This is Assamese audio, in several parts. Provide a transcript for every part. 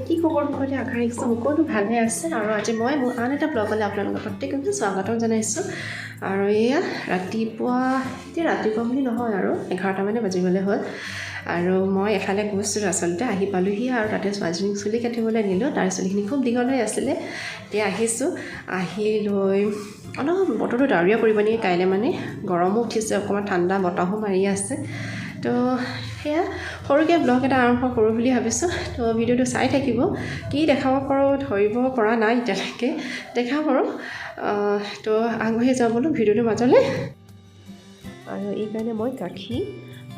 কি খবৰ মুখতে আশা ৰাখিছোঁ সকলো ভালে আছে আৰু আজি মই মোৰ আন এটা ব্লগলৈ আপোনালোকক প্ৰত্যেককে স্বাগতম জনাইছোঁ আৰু এয়া ৰাতিপুৱা বুলি নহয় আৰু 11টা বাজিবলৈ হ'ল আৰু মই এফালে গৈছিলোঁ আচলতে আহি পালোহি আৰু তাতে ছোৱালীজনীক চুলি কাটিবলৈ নিলোঁ তাৰ চুলিখিনি খুব দীঘল হৈ আছিলে এতিয়া আহিছোঁ আহি লৈ অলপ বতৰটো ডাৱৰীয়া কৰিব নেকি কাইলৈ মানে গৰমো উঠিছে অকণমান ঠাণ্ডা বতাহো মাৰি আছে তো সেয়া সৰুকৈ ব্লগ এটা আৰম্ভ কৰোঁ বুলি ভাবিছোঁ তো ভিডিঅ'টো চাই থাকিব কি দেখাব পাৰোঁ ধৰিব পৰা নাই এতিয়ালৈকে দেখাব পাৰোঁ তো আগবাঢ়ি যাওঁ বোলো ভিডিঅ'টোৰ মাজলৈ আৰু এইকাৰণে মই গাখীৰ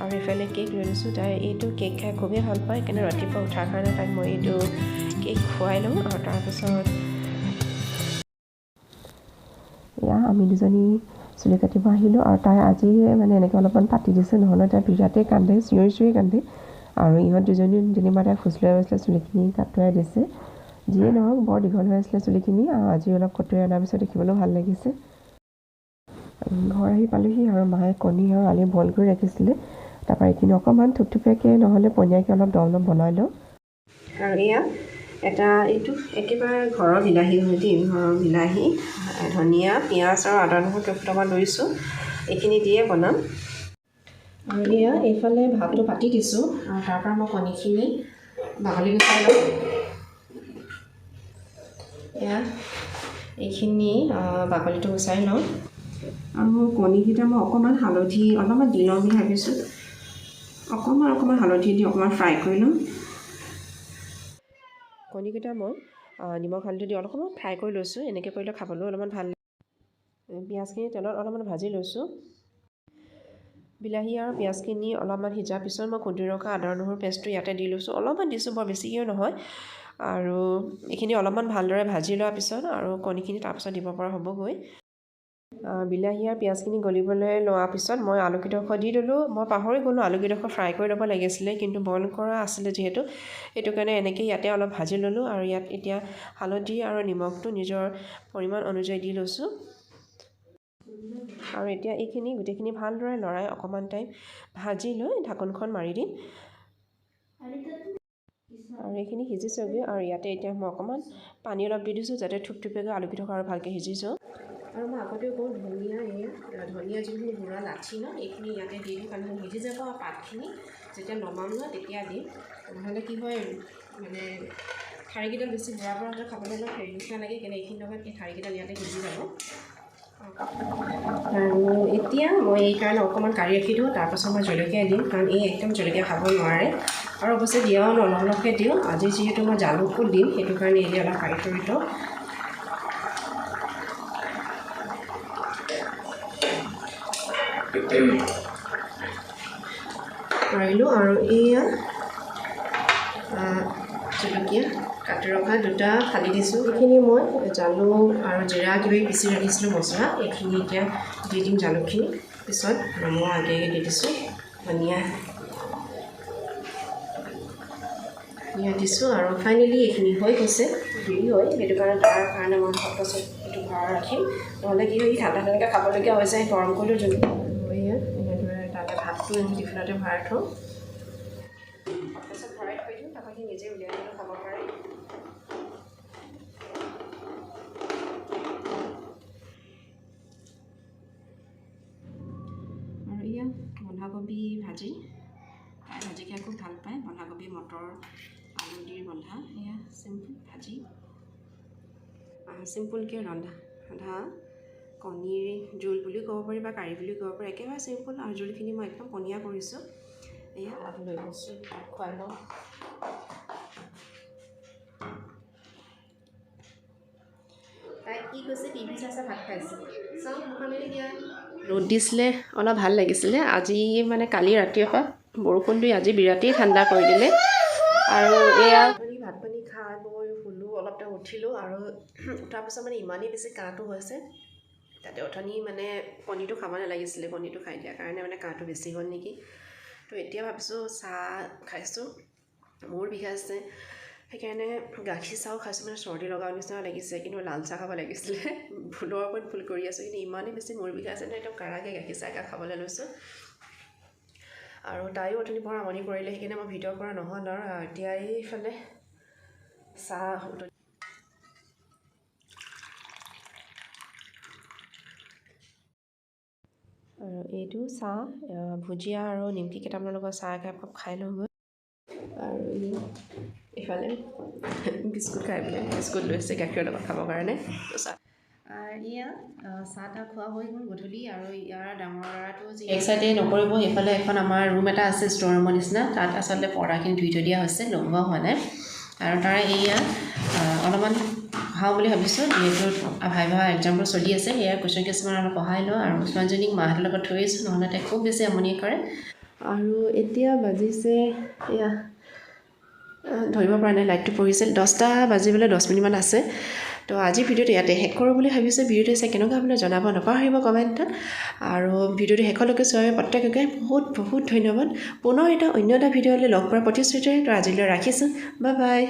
আৰু এইফালে কেক লৈ লৈছোঁ তাই এইটো কেক খাই খুবেই ভাল পায় সেইকাৰণে ৰাতিপুৱা উঠাৰ কাৰণে তাইক মই এইটো কেক খুৱাই লওঁ আৰু তাৰপিছত এয়া আমি দুজনী চুলি কাটিব আহিলোঁ আৰু তাই আজি মানে এনেকৈ অলপমান পাতি দিছে নহ'লে তাই বিৰাটেই কান্দে চিঞৰি কান্দে আৰু ইহঁত দুজনী যেনিবা তাই ফুচলাই গৈছিলে চুলিখিনি কাটুৱাই দিছে যিয়ে নহওক বৰ দীঘল হৈ আছিলে চুলিখিনি আৰু আজি অলপ কটুৱাই অনাৰ পিছত দেখিবলৈও ভাল লাগিছে ঘৰ আহি পালোহি আৰু মায়ে কণী আৰু আলু বইল কৰি ৰাখিছিলে তাৰপৰা এইখিনি অকণমান থুপথুপীয়াকৈ নহ'লে পনীয়াকৈ অলপ দম বনাই লওঁ আৰু এয়া এটা এইটো একেবাৰে ঘৰৰ বিলাহী হয় দেই ঘৰৰ বিলাহী ধনিয়া পিঁয়াজ আৰু আদা নহৰু কেইফুটামান লৈছোঁ এইখিনি দিয়ে বনাম আৰু এয়া এইফালে ভাতটো পাতি দিছোঁ আৰু তাৰপৰা মই কণীখিনি বাকলি গুচাই লওঁ এয়া এইখিনি বাকলিটো গুচাই লওঁ আৰু কণীকেইটা মই অকণমান হালধি অলপমান দি লওঁ বুলি ভাবিছোঁ অকণমান হালধি দি অকণমান ফ্ৰাই কৰি লওঁ কণীকেইটা মই নিমখ হালধি দি অলপমান ফ্ৰাই কৰি লৈছোঁ এনেকৈ কৰিলে খাবলৈও অলপমান ভাল পিঁয়াজখিনি তেলত অলপমান ভাজি লৈছোঁ বিলাহী আৰু পিঁয়াজখিনি অলপমান সিজাৰ পিছত মই খুন্দি ৰখা আদা নহৰু পেষ্টটো ইয়াতে দি লৈছোঁ অলপমান দিছোঁ বৰ বেছিকৈও নহয় আৰু এইখিনি অলপমান ভালদৰে ভাজি লোৱাৰ পিছত আৰু কণীখিনি তাৰপিছত দিব পৰা হ'বগৈ বিলাহী আৰু পিঁয়াজখিনি গলিবলৈ লোৱাৰ পিছত মই আলুকেইডোখৰ দি দিলোঁ মই পাহৰি গ'লোঁ আলুকেইডোখৰ ফ্ৰাই কৰি ল'ব লাগিছিলে কিন্তু বইল কৰা আছিলে যিহেতু সেইটো কাৰণে এনেকৈ ইয়াতে অলপ ভাজি ল'লোঁ আৰু ইয়াত এতিয়া হালধি আৰু নিমখটো নিজৰ পৰিমাণ অনুযায়ী দি লৈছোঁ আৰু এতিয়া এইখিনি গোটেইখিনি ভালদৰে লৰাই অকণমান টাইম ভাজি লৈ ঢাকোনখন মাৰি দিম আৰু এইখিনি সিজিছেগৈ আৰু ইয়াতে এতিয়া মই অকণমান পানী অলপ দি দিছোঁ যাতে থুপথুপীয়াকৈ আলুকেইডোখৰ আৰু ভালকৈ সিজিছোঁ আৰু মই আগতেও কওঁ ধনিয়া যিখিনি গুড়া লাঠি ন এইখিনি ইয়াতে দি দিওঁ কাৰণ সিজি যাব আৰু পাতখিনি যেতিয়া নমাম ন তেতিয়া দিম নহ'লে কি হয় মানে ঠাৰিকেইডাল বেছি বুঢ়া হ'লে খাবলৈ অলপ হেৰি নিচিনা লাগে কেনে এইখিনি লগত এই ঠাৰিকেইডাল ইয়াতে সিজি যাব আৰু এতিয়া মই এইকাৰণে অকণমান কাঢ়ি ৰাখি দিওঁ তাৰপাছত মই জলকীয়া দিম কাৰণ এই একদম জলকীয়া খাব নোৱাৰে আৰু অৱশ্যে দিয়াও অলপকৈ দিওঁ আজি যিহেতু মই জালুকো দিম সেইটো কাৰণে এতিয়া অলপ কাঢ়ি থৈ দিওঁ মাৰিলোঁ আৰু এয়া জলকীয়া কাটি ৰখা দুটা ফালি দিছোঁ এইখিনি মই জালুক আৰু জিৰা কিবা পিচি ৰাখিছিলোঁ মছলা এইখিনি এতিয়া দি দিম জালুকখিনি পিছত মই আগে দি দিছোঁ ধনিয়া দিছোঁ আৰু ফাইনেলি এইখিনি হৈ গৈছে দেৰি হয় সেইটো কাৰণে তাৰ কাৰণে মই পাছত এইটো ভৰাই ৰাখিম নহ'লে কি হয় ঠাণ্ডা ঠাণ্ডাকৈ খাবলগীয়া হৈ যায় গৰম কৰিলেও জলদি এনেদৰে তাতে ভাতটো টিফিনতে ভৰাই থওঁ তাৰপাছত ভৰাই থৈ দিওঁ তাৰপৰা সি নিজে উলিয়াই পেলাই খাব পাৰে আৰু এয়া বন্ধাকবি ভাজি খাই খুব ভাল পায় বন্ধাকবি মটৰ আলু দি বন্ধা এয়া চিম্পুল ভাজি চিম্পুলকৈ ৰন্ধা কণীৰ জোল বুলিও ক'ব পাৰি বা কাৰী বুলিও ক'ব পাৰি একেবাৰে চিম্পুল আৰু জোলখিনি মই একদম পনীয়া কৰিছোঁ এয়া আৰু লৈ গৈছোঁ খুৱাই লওঁ তাই কি কৈছে টিভি চাই ভাত খাইছে চাওঁ মুখলৈ দিয়া ৰ'দ দিছিলে অলপ ভাল লাগিছিলে আজি মানে কালি ৰাতিপুৱা বৰষুণ দি আজি বিৰাটেই ঠাণ্ডা কৰি দিলে আৰু এয়া ভাত পানী খাই মই শুলোঁ অলপ টাইম উঠিলোঁ আৰু উঠাৰ পিছত মানে ইমানেই বেছি কাহটো হৈছে তাতে অথনি মানে কণীটো খাব নালাগিছিলে কণীটো খাই দিয়াৰ কাৰণে মানে কাহটো বেছি হ'ল নেকি তো এতিয়া ভাবিছোঁ চাহ খাইছোঁ মূৰ বিষাইছে সেইকাৰণে গাখীৰ চাহো খাইছোঁ মানে চৰ্দি লগাৰ নিচিনা লাগিছে কিন্তু লাল চাহ খাব লাগিছিলে ভুলৰ ওপৰত ভুল কৰি আছোঁ কিন্তু ইমানেই বেছি মূৰ বিষাইছে নহয় একদম কাৰাকৈ গাখীৰ চাহ একাপ খাবলৈ লৈছোঁ আৰু তাইও অথনি বৰ আমনি কৰিলে সেইকাৰণে মই ভিডিঅ' কৰা নহ'ল আৰু এতিয়া এইফালে চাহ আৰু এইটো চাহ ভুজিয়া আৰু নিমকি কেইটামানৰ লগত চাহ একাপ খাই লওঁগৈ আৰু এইফালে বিস্কুট খাই পেলাই বিস্কুট লৈছে গাখীৰৰ লগত খাবৰ কাৰণে চাহ এয়া চাহ তাহ খোৱা হৈ গ'ল গধূলি আৰু ইয়াৰ ডাঙৰ ল'ৰাটো যি এক চাইডে নকৰিব সেইফালে এখন আমাৰ ৰুম এটা আছে ষ্ট'ৰ ৰুমৰ নিচিনা তাত আচলতে পৰ্দাখিনি ধুই থৈ দিয়া হৈছে লগোৱা হোৱা নাই আৰু তাৰ এয়া অলপমান পঢ়াওঁ বুলি ভাবিছোঁ যিহেতু ভাইভা এক্সামবোৰ চলি আছে সেয়া কুৱেশ্যন কিছুমান অলপ পঢ়াই লওঁ আৰু ছোৱালীজনীক মাহঁতৰ লগত থৈ আহিছোঁ নহ'লে তাই খুব বেছি আমনি কৰে আৰু এতিয়া বাজিছে এয়া ধৰিব পৰা নাই লাইটটো পৰিছিল 10টা বাজিবলৈ 10 মিনিটমান আছে তো আজি ভিডিঅ'টো ইয়াতে শেষ কৰোঁ বুলি ভাবিছোঁ ভিডিঅ'টো চাই কেনেকুৱা হ'বলৈ জনাব নাপাহৰিব কমেণ্টত আৰু ভিডিঅ'টো শেষলৈকে চোৱাৰ প্ৰত্যেককে বহুত ধন্যবাদ পুনৰ অন্য এটা ভিডিঅ'লৈ লগ পোৱাৰ প্ৰতিশ্ৰুতিৰে তো আজিলৈ ৰাখিছোঁ বাই বাই